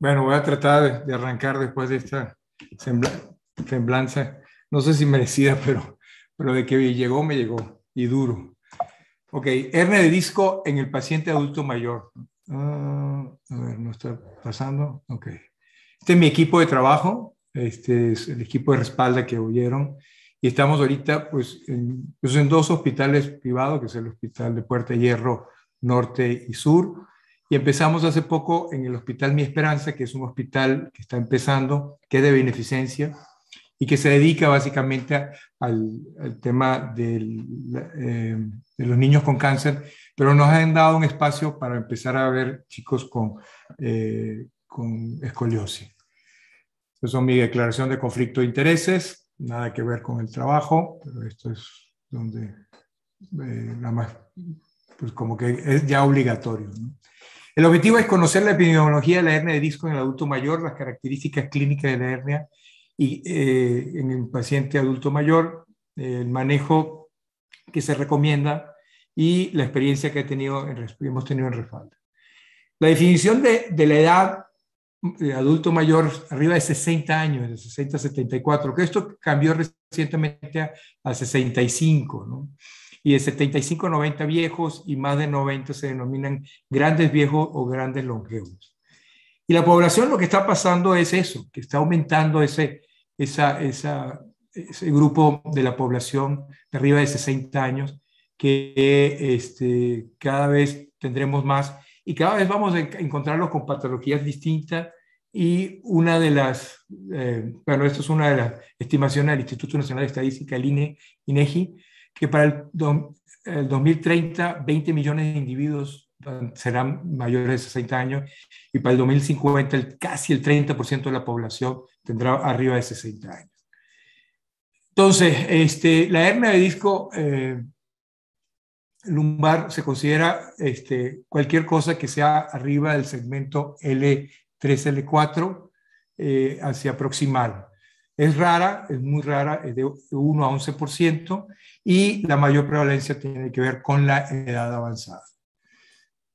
Bueno, voy a tratar de arrancar después de esta semblanza, no sé si merecida, pero de que llegó, me llegó, y duro. Ok, hernia de disco en el paciente adulto mayor. A ver, ¿no está pasando? Ok. Este es mi equipo de trabajo, este es el equipo de respaldo que oyeron, y estamos ahorita pues en dos hospitales privados, que es el Hospital de Puerta de Hierro Norte y Sur, y empezamos hace poco en el Hospital Mi Esperanza, que es un hospital que está empezando, que es de beneficencia, y que se dedica básicamente al tema de los niños con cáncer, pero nos han dado un espacio para empezar a ver chicos con escoliosis. Estas son mi declaración de conflicto de intereses, nada que ver con el trabajo, pero esto es donde nada más, pues como que es ya obligatorio, ¿no? El objetivo es conocer la epidemiología de la hernia de disco en el adulto mayor, las características clínicas de la hernia y en el paciente adulto mayor, el manejo que se recomienda y la experiencia que hemos tenido en respaldo. La definición de la edad de adulto mayor arriba de 60 años, de 60 a 74, que esto cambió recientemente a 65, ¿no? Y de 75 a 90 viejos y más de 90 se denominan grandes viejos o grandes longevos. Y la población lo que está pasando es eso, que está aumentando ese grupo de la población de arriba de 60 años, que cada vez tendremos más y cada vez vamos a encontrarlos con patologías distintas. Y una de las, esto es una de las estimaciones del Instituto Nacional de Estadística, el INEGI, que para el 2030 20 millones de individuos serán mayores de 60 años y para el 2050 casi el 30% de la población tendrá arriba de 60 años. Entonces, la hernia de disco lumbar se considera cualquier cosa que sea arriba del segmento L3, L4 hacia proximal. Es rara, es muy rara, es de 1 a 11% y la mayor prevalencia tiene que ver con la edad avanzada.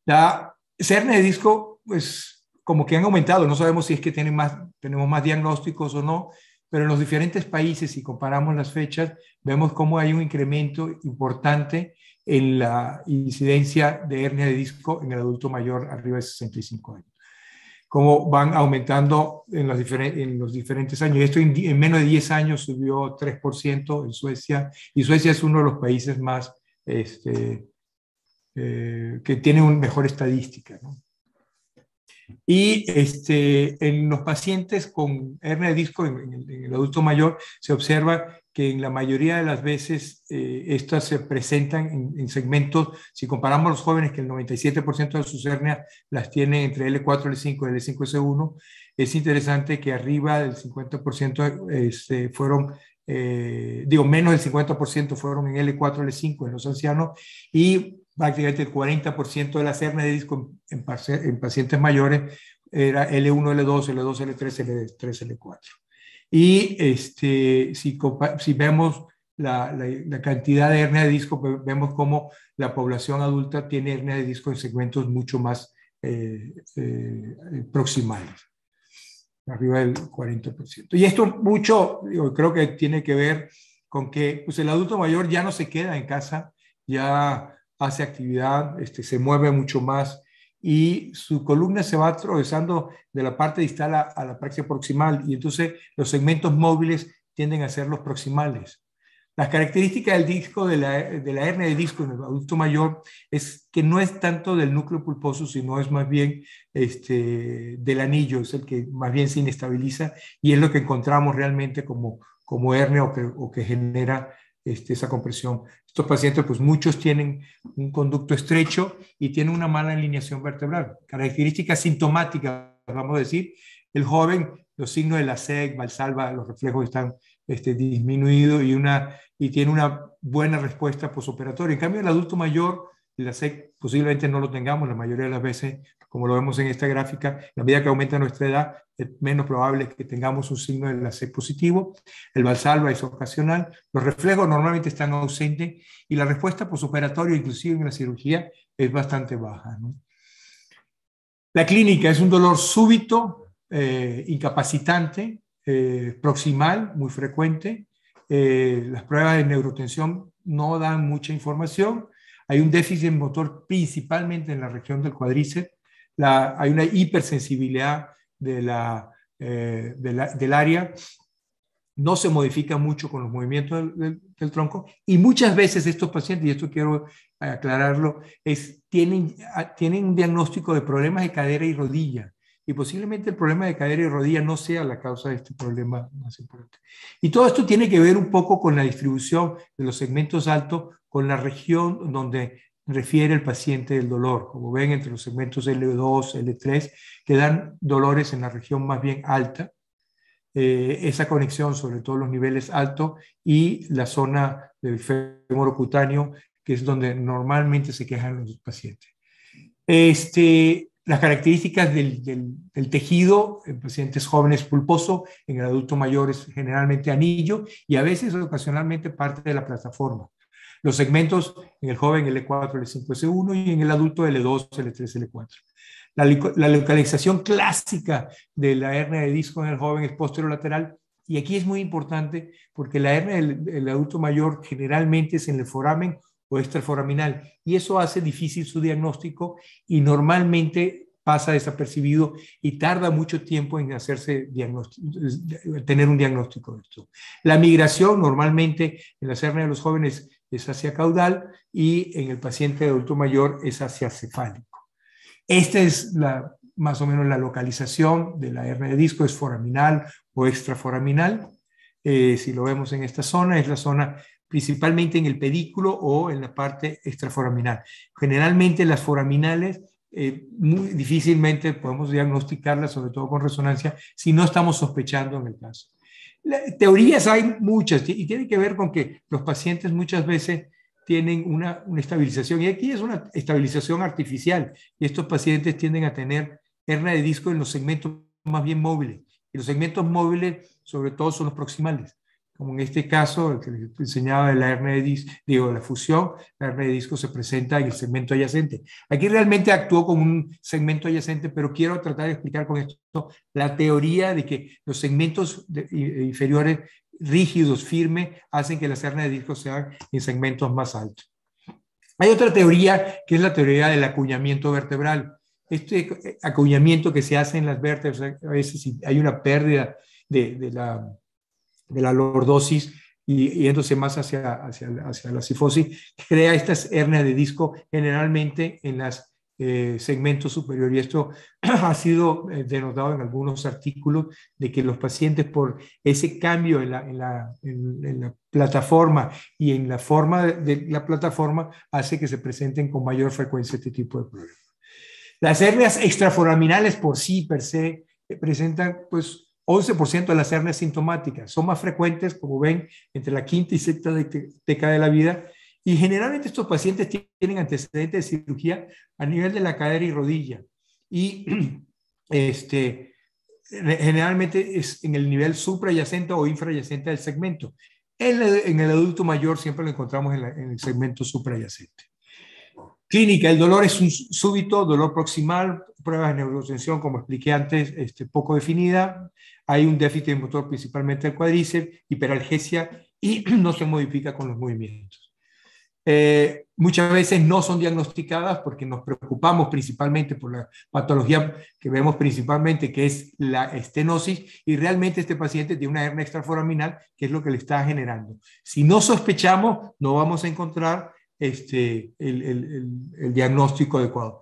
La hernia de disco, pues como que han aumentado, no sabemos si es que tenemos más diagnósticos o no, pero en los diferentes países, si comparamos las fechas, vemos cómo hay un incremento importante en la incidencia de hernia de disco en el adulto mayor arriba de 65 años. Cómo van aumentando en los diferentes años. Esto en menos de 10 años subió 3% en Suecia, y Suecia es uno de los países más que tiene una mejor estadística, ¿no? Y en los pacientes con hernia de disco en el adulto mayor se observa que en la mayoría de las veces estas se presentan en segmentos, si comparamos a los jóvenes, que el 97% de sus hernias las tienen entre L4, L5 y L5, S1, es interesante que arriba del 50% fueron, menos del 50% fueron en L4, L5 en los ancianos, y prácticamente el 40% de las hernias de disco en pacientes mayores era L1, L2, L2, L3, L3, L4. Y si vemos la cantidad de hernia de disco, vemos cómo la población adulta tiene hernia de disco en segmentos mucho más proximales, arriba del 40%. Y esto mucho, creo que tiene que ver con que pues, el adulto mayor ya no se queda en casa, ya hace actividad, se mueve mucho más y su columna se va atravesando de la parte distal a la parte proximal, y entonces los segmentos móviles tienden a ser los proximales. Las características del disco, de la hernia de disco en el adulto mayor, es que no es tanto del núcleo pulposo, sino es más bien del anillo, es el que más bien se inestabiliza, y es lo que encontramos realmente como hernia o que genera esa compresión. Estos pacientes, pues muchos tienen un conducto estrecho y tienen una mala alineación vertebral. Características sintomáticas, vamos a decir, el joven, los signos de la SEC, Valsalva, los reflejos están disminuidos y tiene una buena respuesta posoperatoria. En cambio, el adulto mayor, la SEC posiblemente no lo tengamos la mayoría de las veces, como lo vemos en esta gráfica. A medida que aumenta nuestra edad, es menos probable que tengamos un signo de la SEC positivo. El Valsalva es ocasional. Los reflejos normalmente están ausentes y la respuesta posoperatoria, inclusive en la cirugía, es bastante baja, ¿no? La clínica es un dolor súbito, incapacitante, proximal, muy frecuente. Las pruebas de neurotensión no dan mucha información. Hay un déficit motor principalmente en la región del cuádriceps. Hay una hipersensibilidad del área. No se modifica mucho con los movimientos del tronco. Y muchas veces estos pacientes, y esto quiero aclararlo, tienen un diagnóstico de problemas de cadera y rodilla. Y posiblemente el problema de cadera y rodilla no sea la causa de este problema más importante. Y todo esto tiene que ver un poco con la distribución de los segmentos altos, con la región donde refiere el paciente del dolor. Como ven, entre los segmentos L2, L3, que dan dolores en la región más bien alta. Esa conexión, sobre todo los niveles altos, y la zona del fémur cutáneo, que es donde normalmente se quejan los pacientes. Las características del tejido en pacientes jóvenes pulposo, en el adulto mayor es generalmente anillo y a veces ocasionalmente parte de la plataforma. Los segmentos en el joven L4, L5, S1 y en el adulto L2, L3, L4. La localización clásica de la hernia de disco en el joven es posterolateral, y aquí es muy importante porque la hernia del adulto mayor generalmente es en el foramen o extraforaminal, y eso hace difícil su diagnóstico y normalmente pasa desapercibido y tarda mucho tiempo en tener un diagnóstico de esto. La migración normalmente en las hernias de los jóvenes es hacia caudal y en el paciente adulto mayor es hacia cefálico. Esta es más o menos la localización de la hernia de disco, es foraminal o extraforaminal. Si lo vemos en esta zona, es la zona principalmente en el pedículo o en la parte extraforaminal. Generalmente las foraminales muy difícilmente podemos diagnosticarlas, sobre todo con resonancia, si no estamos sospechando en el caso. Teorías hay muchas y tiene que ver con que los pacientes muchas veces tienen una estabilización, y aquí es una estabilización artificial, y estos pacientes tienden a tener hernia de disco en los segmentos más bien móviles, y los segmentos móviles sobre todo son los proximales, como en este caso, el que les enseñaba de la hernia de disco, la fusión, la hernia de disco se presenta en el segmento adyacente. Aquí realmente actuó como un segmento adyacente, pero quiero tratar de explicar con esto la teoría de que los segmentos inferiores rígidos, firmes, hacen que las hernias de disco sean en segmentos más altos. Hay otra teoría que es la teoría del acuñamiento vertebral. Este acuñamiento que se hace en las vértebras, a veces si hay una pérdida de la lordosis y yéndose más hacia la cifosis, crea estas hernias de disco generalmente en los segmentos superiores. Y esto ha sido denotado en algunos artículos de que los pacientes, por ese cambio en la plataforma y en la forma de la plataforma, hace que se presenten con mayor frecuencia este tipo de problemas. Las hernias extraforaminales por sí, per se, presentan pues 11% de las hernias sintomáticas. Son más frecuentes, como ven, entre la quinta y sexta década de la vida, y generalmente estos pacientes tienen antecedentes de cirugía a nivel de la cadera y rodilla, y generalmente es en el nivel suprayacente o infrayacente del segmento. En el adulto mayor siempre lo encontramos en el segmento suprayacente. Clínica, el dolor es un súbito, dolor proximal, pruebas de neurotensión, como expliqué antes, poco definida. Hay un déficit motor principalmente del cuádriceps, hiperalgesia, y no se modifica con los movimientos. Muchas veces no son diagnosticadas porque nos preocupamos principalmente por la patología que vemos principalmente, que es la estenosis, y realmente este paciente tiene una hernia extraforaminal, que es lo que le está generando. Si no sospechamos, no vamos a encontrar el diagnóstico adecuado.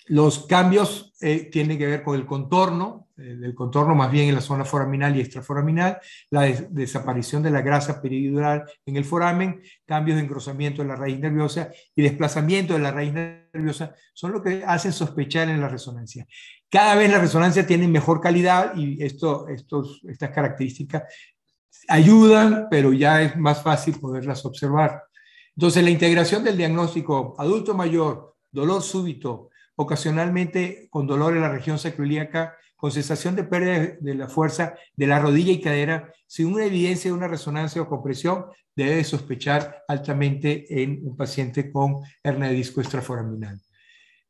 Los cambios tienen que ver con el contorno más bien en la zona foraminal y extraforaminal, la desaparición de la grasa peridural en el foramen, cambios de engrosamiento de la raíz nerviosa y desplazamiento de la raíz nerviosa son lo que hacen sospechar en la resonancia. Cada vez la resonancia tiene mejor calidad y estas características ayudan, pero ya es más fácil poderlas observar. Entonces, la integración del diagnóstico adulto mayor, dolor súbito, ocasionalmente con dolor en la región sacroiliaca, con sensación de pérdida de la fuerza de la rodilla y cadera, sin una evidencia de una resonancia o compresión, debe sospechar altamente en un paciente con hernia de disco extraforaminal.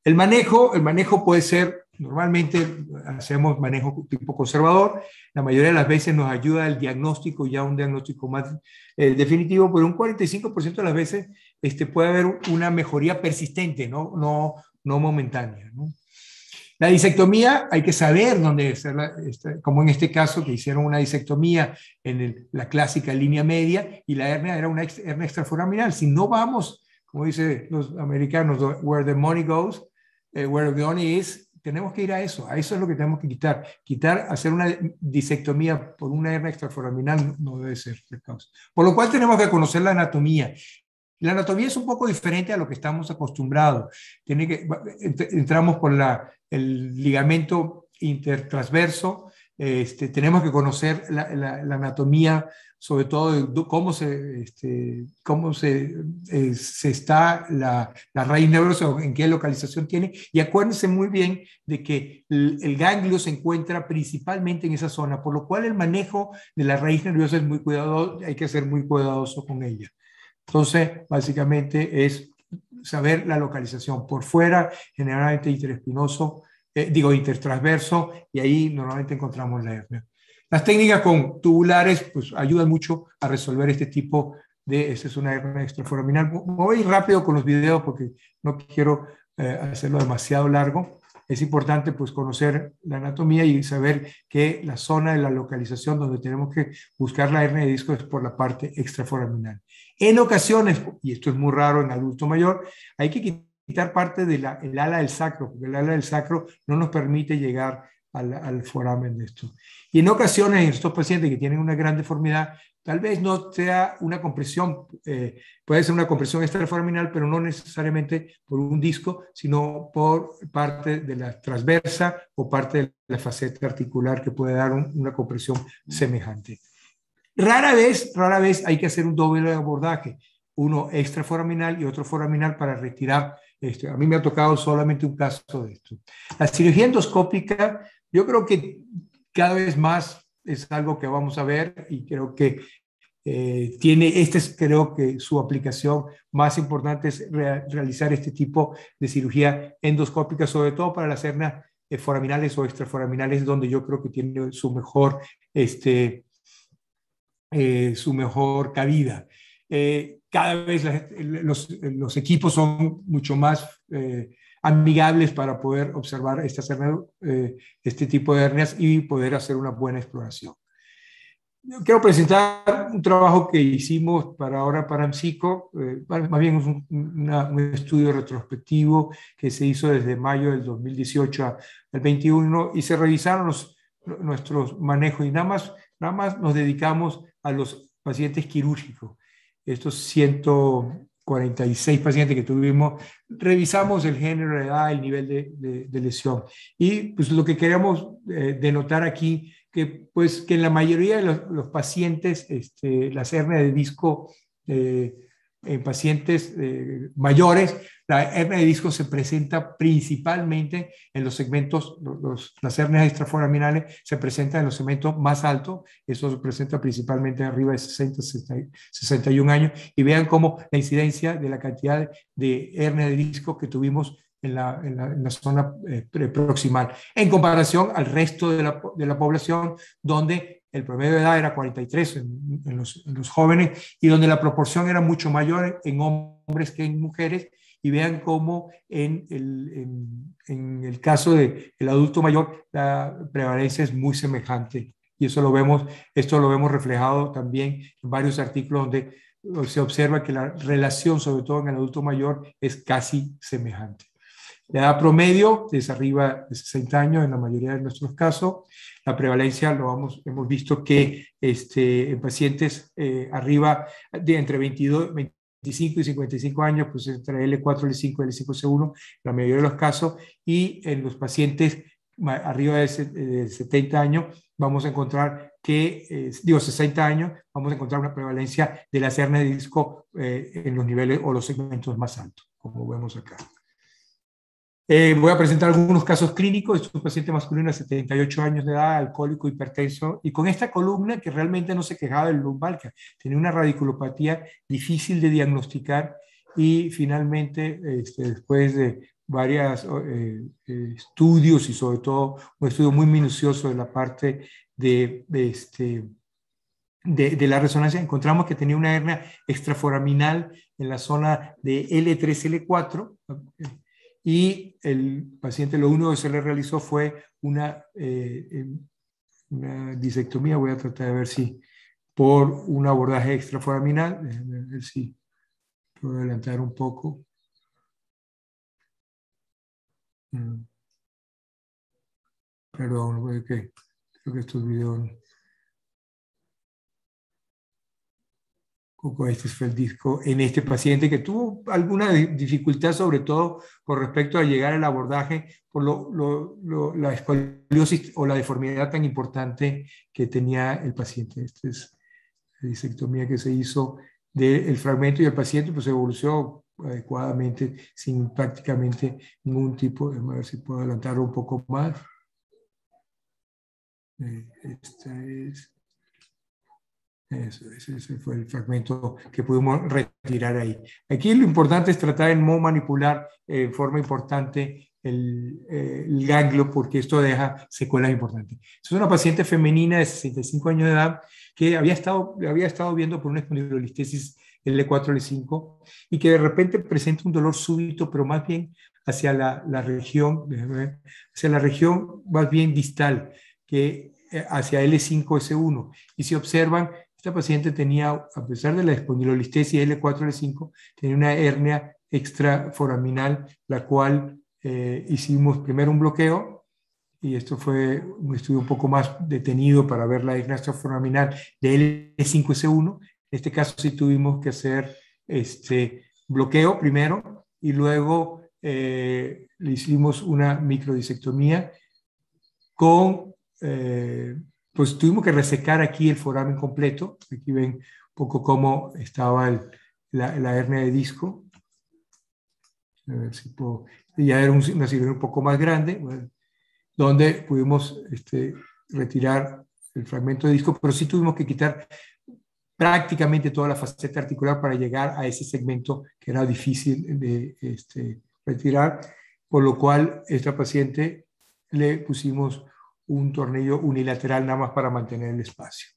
El manejo puede ser, normalmente hacemos manejo tipo conservador, la mayoría de las veces nos ayuda el diagnóstico, ya un diagnóstico más definitivo, pero un 45% de las veces puede haber una mejoría persistente, no momentánea, ¿no? La disectomía, hay que saber dónde hacerla, como en este caso que hicieron una disectomía en la clásica línea media y la hernia era una hernia extraforaminal. Si no vamos, como dicen los americanos, where the money goes, where the money is, tenemos que ir a eso es lo que tenemos que quitar, hacer una disectomía por una hernia extraforaminal no debe ser la causa. Por lo cual tenemos que conocer la anatomía. La anatomía es un poco diferente a lo que estamos acostumbrados. Entramos por el ligamento intertransverso, tenemos que conocer la anatomía, sobre todo de cómo se está la raíz nerviosa, en qué localización tiene, y acuérdense muy bien de que el ganglio se encuentra principalmente en esa zona, por lo cual el manejo de la raíz nerviosa es muy cuidadoso, hay que ser muy cuidadoso con ella. Entonces, básicamente es saber la localización. Por fuera, generalmente interespinoso, intertransverso, y ahí normalmente encontramos la hernia. Las técnicas con tubulares pues, ayudan mucho a resolver este tipo esta es una hernia extraforaminal. Voy rápido con los videos porque no quiero hacerlo demasiado largo. Es importante pues conocer la anatomía y saber que la zona de la localización donde tenemos que buscar la hernia de disco es por la parte extraforaminal. En ocasiones, y esto es muy raro en adulto mayor, hay que quitar parte del ala del sacro, porque el ala del sacro no nos permite llegar al foramen de esto. Y en ocasiones, en estos pacientes que tienen una gran deformidad, tal vez no sea una compresión, puede ser una compresión extraforaminal, pero no necesariamente por un disco, sino por parte de la transversa o parte de la faceta articular que puede dar una compresión semejante. Rara vez hay que hacer un doble abordaje, uno extraforaminal y otro foraminal para retirar esto. A mí me ha tocado solamente un caso de esto. La cirugía endoscópica, yo creo que cada vez más es algo que vamos a ver y creo que creo que su aplicación más importante es realizar este tipo de cirugía endoscópica, sobre todo para las hernias foraminales o extraforaminales, donde yo creo que tiene su mejor cabida. Cada vez los equipos son mucho más amigables para poder observar este tipo de hernias y poder hacer una buena exploración. Quiero presentar un trabajo que hicimos para AMSICO, más bien es un estudio retrospectivo que se hizo desde mayo del 2018 al 21 y se revisaron nuestros manejos y nada más nos dedicamos a los pacientes quirúrgicos. Estos 146 pacientes que tuvimos, revisamos el género, la edad, el nivel de lesión. Y pues lo que queríamos denotar aquí, que en la mayoría de los pacientes, las hernias de disco en pacientes mayores, la hernia de disco se presenta principalmente en los segmentos, las hernias extraforaminales se presentan en los segmentos más altos, eso se presenta principalmente arriba de 61 años, y vean cómo la incidencia de la cantidad de hernia de disco que tuvimos en la zona proximal, en comparación al resto de la población, donde el promedio de edad era 43 en los jóvenes y donde la proporción era mucho mayor en hombres que en mujeres. Y vean cómo en el caso del adulto mayor la prevalencia es muy semejante. Y esto lo vemos reflejado también en varios artículos donde se observa que la relación, sobre todo en el adulto mayor, es casi semejante. La edad promedio es arriba de 60 años en la mayoría de nuestros casos. La prevalencia hemos visto que en pacientes arriba de entre 25 y 55 años, pues entre L4, L5, L5C1, la mayoría de los casos, y en los pacientes arriba de 70 años vamos a encontrar 60 años, vamos a encontrar una prevalencia de las hernias de disco en los niveles o los segmentos más altos, como vemos acá. Voy a presentar algunos casos clínicos. Es un paciente masculino de 78 años de edad, alcohólico, hipertenso, y con esta columna que realmente no se quejaba del lumbalgia. Tenía una radiculopatía difícil de diagnosticar y finalmente, después de varios estudios y sobre todo un estudio muy minucioso de la parte de la resonancia, encontramos que tenía una hernia extraforaminal en la zona de L3, L4, y el paciente lo único que se le realizó fue una disectomía. Voy a tratar de ver si por un abordaje extraforaminal, déjenme ver si puedo adelantar un poco. Perdón, creo que estos videos... Este fue el disco en este paciente que tuvo alguna dificultad, sobre todo con respecto a llegar al abordaje por la escoliosis o la deformidad tan importante que tenía el paciente. Esta es la disectomía que se hizo del fragmento, y el paciente pues evolucionó adecuadamente sin prácticamente ningún tipo. A ver si puedo adelantar un poco más. Esta es... Ese fue el fragmento que pudimos retirar ahí. Aquí lo importante es tratar de no manipular en forma importante el ganglio, porque esto deja secuelas importantes. Es una paciente femenina de 65 años de edad que había estado viendo por una espondilolistesis L4, L5, y que de repente presenta un dolor súbito, pero más bien hacia la región, hacia la región más bien distal, que hacia L5, S1. Y si observan, esta paciente tenía, a pesar de la espondilolistesis L4, L5, tenía una hernia extraforaminal, la cual hicimos primero un bloqueo, y esto fue un estudio un poco más detenido para ver la hernia extraforaminal de L5-S1. En este caso sí tuvimos que hacer bloqueo primero, y luego le hicimos una microdisectomía con... pues tuvimos que resecar aquí el foramen completo. Aquí ven un poco cómo estaba la hernia de disco. A ver si puedo... Ya era una cirugía un poco más grande, bueno, donde pudimos retirar el fragmento de disco, pero sí tuvimos que quitar prácticamente toda la faceta articular para llegar a ese segmento que era difícil de retirar, por lo cual esta paciente le pusimos un tornillo unilateral nada más para mantener el espacio.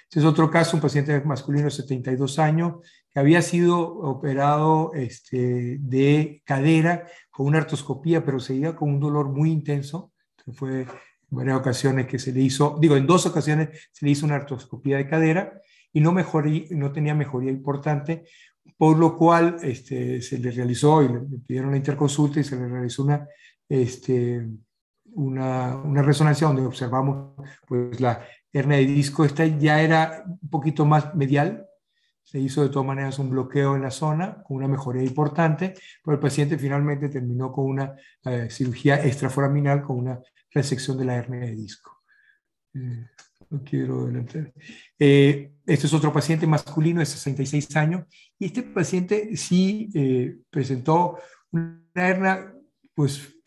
Este es otro caso, un paciente masculino de 72 años que había sido operado de cadera con una artroscopía, pero seguía con un dolor muy intenso. Entonces fue en varias ocasiones que se le hizo, en 2 ocasiones se le hizo una artroscopía de cadera y no tenía mejoría importante, por lo cual se le realizó, y le pidieron la interconsulta y se le realizó una resonancia donde observamos pues la hernia de disco. Esta ya era un poquito más medial, se hizo de todas maneras un bloqueo en la zona con una mejoría importante, pero el paciente finalmente terminó con una cirugía extraforaminal con una resección de la hernia de disco. No quiero adelantar. Este es otro paciente masculino de 66 años, y este paciente sí presentó una hernia, pues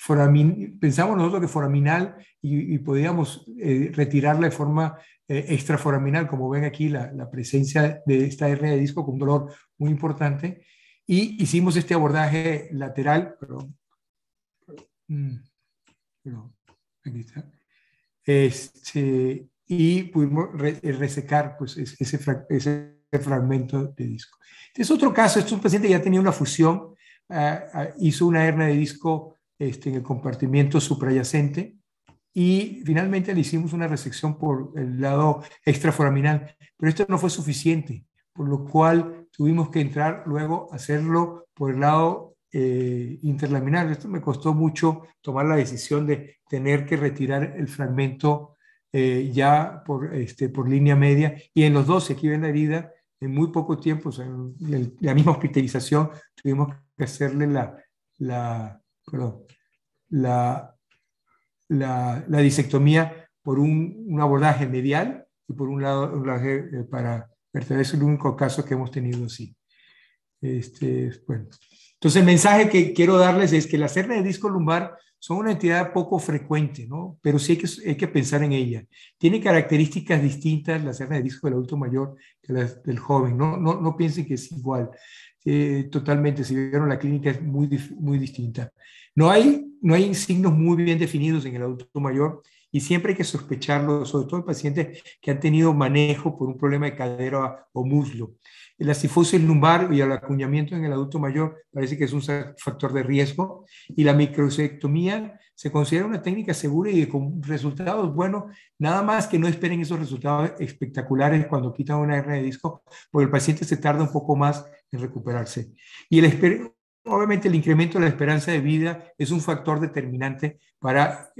pensamos nosotros que foraminal, y podíamos retirarla de forma extraforaminal, como ven aquí la presencia de esta hernia de disco con un dolor muy importante, y hicimos este abordaje lateral, aquí está, y pudimos resecar pues, ese fragmento de disco. Este es otro caso. Este es un paciente que ya tenía una fusión, hizo una hernia de disco en el compartimiento suprayacente, y finalmente le hicimos una resección por el lado extraforaminal, pero esto no fue suficiente, por lo cual tuvimos que entrar luego a hacerlo por el lado interlaminar. Esto me costó mucho tomar la decisión de tener que retirar el fragmento ya por línea media, y en los dos, aquí ven la herida, en muy poco tiempo, o sea, en la misma hospitalización, tuvimos que hacerle la disectomía por un abordaje medial y por un lado abordaje para vertebrar. Es el único caso que hemos tenido así. Bueno. Entonces el mensaje que quiero darles es que las hernias de disco lumbar son una entidad poco frecuente, ¿no? Pero sí hay que pensar en ella. Tiene características distintas las hernias de disco del adulto mayor que las del joven. No piensen que es igual. totalmente. Si vieron la clínica es muy distinta. No hay signos muy bien definidos en el adulto mayor y siempre hay que sospecharlo, sobre todo en pacientes que han tenido manejo por un problema de cadera o muslo. La cifosis lumbar y el acuñamiento en el adulto mayor parece que es un factor de riesgo y la microsectomía se considera una técnica segura y con resultados buenos, nada más que no esperen esos resultados espectaculares cuando quitan una hernia de disco, porque el paciente se tarda un poco más en recuperarse. Y obviamente el incremento de la esperanza de vida es un factor determinante para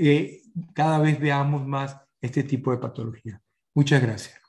cada vez veamos más este tipo de patología. Muchas gracias.